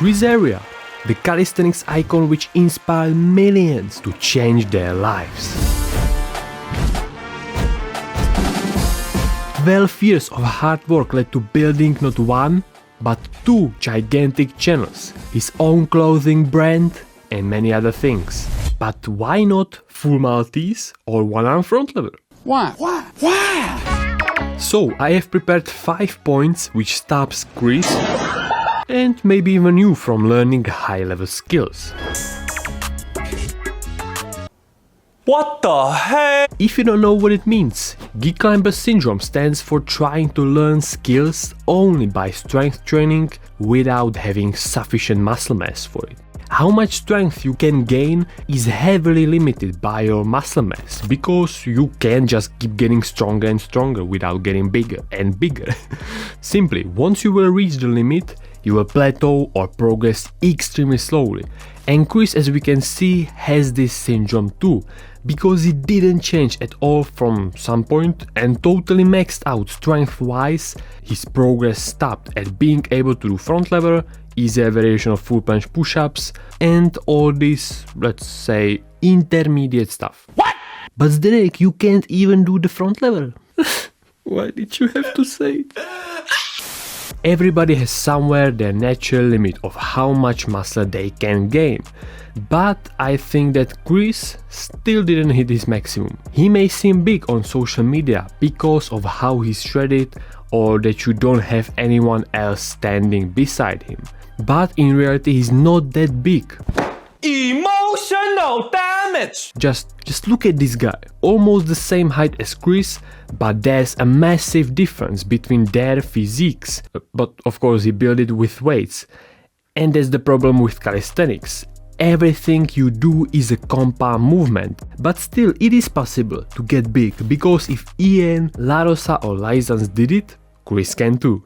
Chris Heria, the calisthenics icon which inspired millions to change their lives. 12 years of hard work led to building not one, but 2 gigantic channels, his own clothing brand and many other things. But why not full Maltese or one-arm front lever? Why? So I have prepared 5 points which stops Chris and maybe even you from learning high-level skills. What the heck? If you don't know what it means, geek climber syndrome stands for trying to learn skills only by strength training without having sufficient muscle mass for it. How much strength you can gain is heavily limited by your muscle mass, because you can't just keep getting stronger and stronger without getting bigger and bigger. Simply, once you will reach the limit, you will plateau or progress extremely slowly. And Chris, as we can see, has this syndrome too, because he didn't change at all from some point and totally maxed out strength-wise. His progress stopped at being able to do front lever, easier variation of full planche push-ups, and all this, let's say, intermediate stuff. What? But Zdenek, you can't even do the front lever. Why did you have to say it? Everybody has somewhere their natural limit of how much muscle they can gain. But I think that Chris still didn't hit his maximum. He may seem big on social media because of how he's shredded, or that you don't have anyone else standing beside him. But in reality, he's not that big. Emotional damage! Just look at this guy, almost the same height as Chris, but there's a massive difference between their physiques. But of course he built it with weights. And that's the problem with calisthenics. Everything you do is a compound movement, but still it is possible to get big, because if Ian, Larosa or Lysans did it, Chris can too.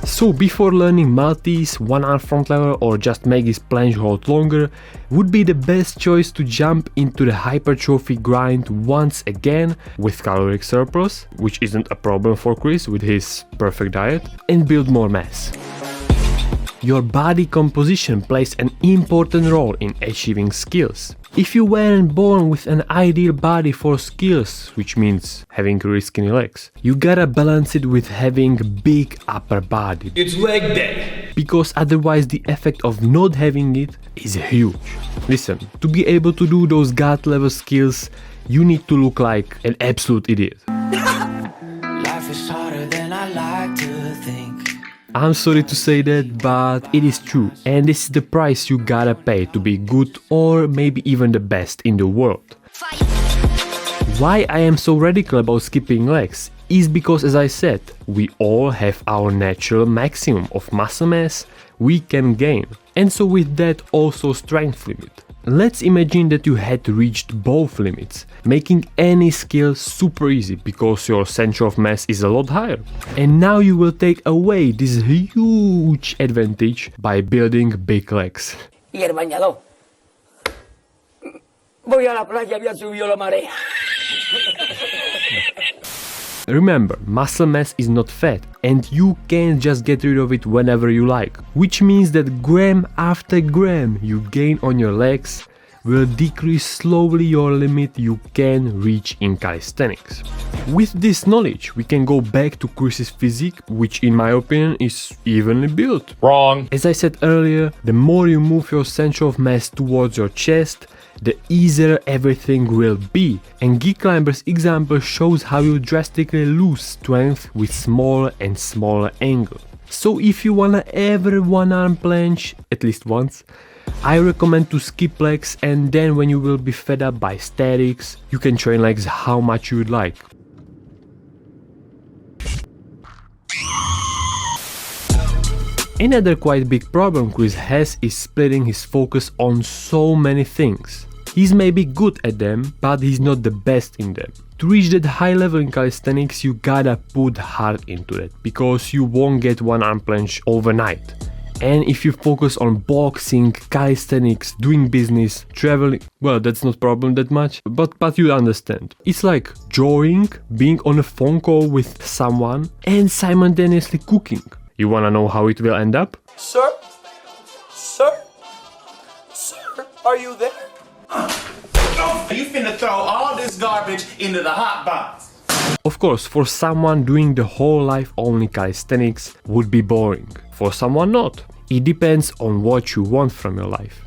So before learning Maltese, one-arm front lever or just make his planche hold longer, would be the best choice to jump into the hypertrophy grind once again with caloric surplus, which isn't a problem for Chris with his perfect diet, and build more mass. Your body composition plays an important role in achieving skills. If you weren't born with an ideal body for skills, which means having really skinny legs, you gotta balance it with having big upper body. It's leg day! Because otherwise the effect of not having it is huge. Listen, to be able to do those gut level skills, you need to look like an absolute idiot. Life is harder than I like to think. I'm sorry to say that, but it is true, and this is the price you gotta pay to be good or maybe even the best in the world. Why I am so radical about skipping legs is because, as I said, we all have our natural maximum of muscle mass we can gain, and so with that also strength limit. Let's imagine that you had reached both limits, making any skill super easy because your center of mass is a lot higher. And now you will take away this huge advantage by building big legs. Y el bañador. Voy a la playa, ya subió la marea. Remember, muscle mass is not fat, and you can't just get rid of it whenever you like, which means that gram after gram you gain on your legs will decrease slowly your limit you can reach in calisthenics. With this knowledge, we can go back to Chris's physique, which in my opinion is evenly built. Wrong. As I said earlier, the more you move your center of mass towards your chest, the easier everything will be. And Geek Climber's example shows how you drastically lose strength with smaller and smaller angle. So if you wanna ever one-arm planche, at least once, I recommend to skip legs, and then when you will be fed up by statics, you can train legs how much you would like. Another quite big problem Chris has is splitting his focus on so many things. He's maybe good at them, but he's not the best in them. To reach that high level in calisthenics, you gotta put heart into it, because you won't get one-arm planche overnight. And if you focus on boxing, calisthenics, doing business, traveling, well, that's not a problem that much, but you understand. It's like drawing, being on a phone call with someone, and simultaneously cooking. You wanna know how it will end up? Sir? Sir? Sir, are you there? You finna throw all this garbage into the hot box. Of course, for someone doing the whole life only calisthenics would be boring. For someone not. It depends on what you want from your life.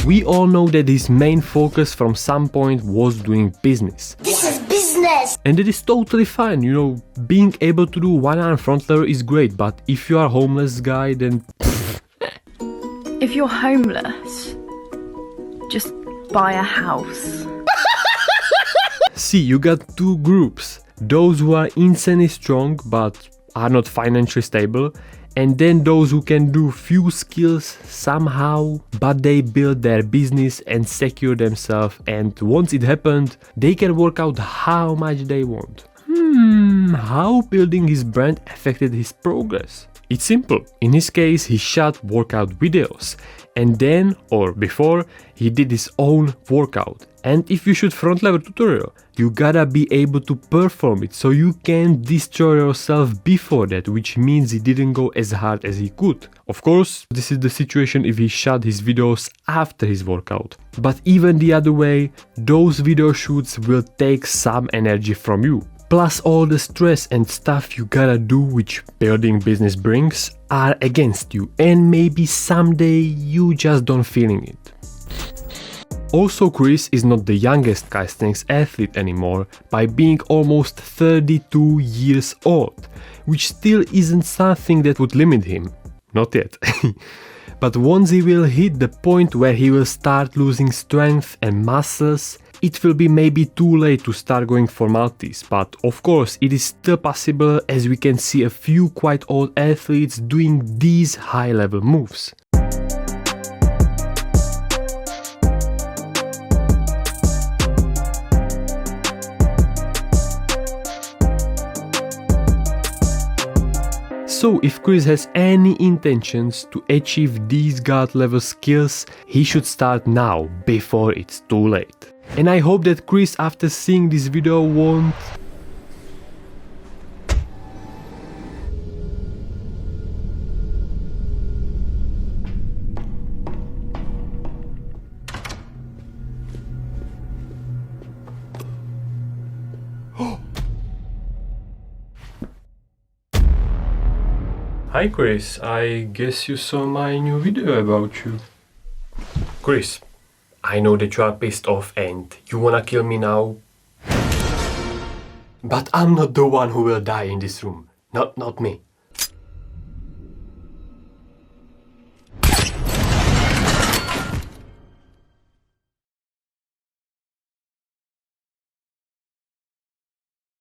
We all know that his main focus from some point was doing business. This is business! And it is totally fine, you know, being able to do one arm front lever is great, but if you are a homeless guy, then If you're homeless, just buy a house. see, you got two groups. Those who are insanely strong but are not financially stable, and then those who can do few skills somehow, but they build their business and secure themselves, and once it happened, they can work out how much they want. How building his brand affected his progress? It's simple. In his case, he shot workout videos, and then, or before, he did his own workout. And if you shoot front lever tutorial, you gotta be able to perform it, so you can't destroy yourself before that, which means he didn't go as hard as he could. Of course, this is the situation if he shot his videos after his workout. But even the other way, those video shoots will take some energy from you. Plus all the stress and stuff you gotta do which building business brings are against you, and maybe someday you just don't feeling it. Also, Chris is not the youngest calisthenics athlete anymore by being almost 32 years old, which still isn't something that would limit him. Not yet. But once he will hit the point where he will start losing strength and muscles, it will be maybe too late to start going for Maltese, but of course it is still possible, as we can see a few quite old athletes doing these high level moves. So if Chris has any intentions to achieve these god level skills, he should start now, before it's too late. And I hope that Chris, after seeing this video, won't... Hi Chris, I guess you saw my new video about you. Chris, I know that you are pissed off and you wanna kill me now. But I'm not the one who will die in this room. Not me.